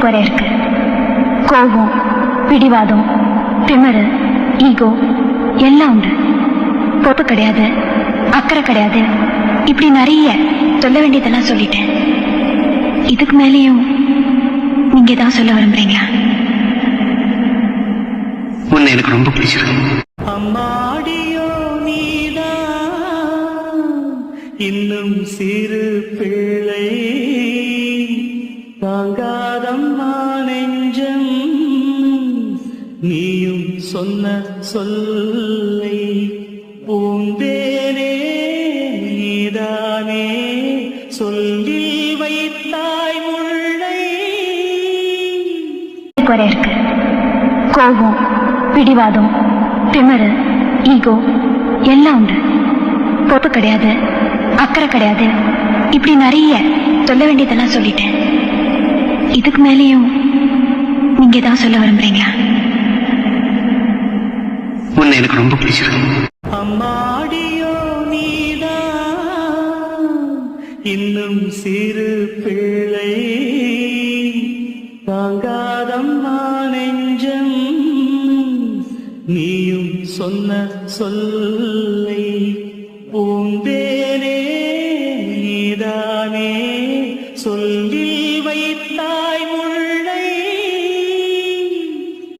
குறை இருக்கு. கோபம், பிடிவாதம், திமிரு, ஈகோ எல்லாம் உண்டு. பொறுப்பு கிடையாது, அக்கறை கிடையாது, இப்படி நிறைய சொல்ல வேண்டியதெல்லாம் சொல்லிட்டேன். இதுக்கு மேலேயும் நீங்க தான் சொல்ல விரும்புறீங்களா? உன்னை எனக்கு ரொம்ப பிடிச்சிருக்கு. அம்மாடியோ நீதான் இன்னும் சிறு பிள்ளை, தாங்காதம்மா நெஞ்சம் நீயும் சொன்ன சொல்லை, பூந்தேனே நீதானே சொல்லி வைத்தாய் முல்லை. குறை இருக்கு. கோபம், பிடிவாதம், திமிரு, ஈகோ எல்லாம் உண்டு. பொறுப்பு கிடையாது, அக்கறை கிடையாது, இப்படி நிறைய சொல்ல வேண்டியதெல்லாம் சொல்லிட்டேன். இதுக்கு மேலேயும் நீங்க தான் சொல்ல விரும்புறீங்களா? உன்னை எனக்கு ரொம்ப பிடிச்சிருக்கு. அம்மாடியோ நீதான் இன்னும் சிறு பிள்ளை, தாங்காதம்மா நெஞ்சம் நீயும் சொன்ன சொல்லை,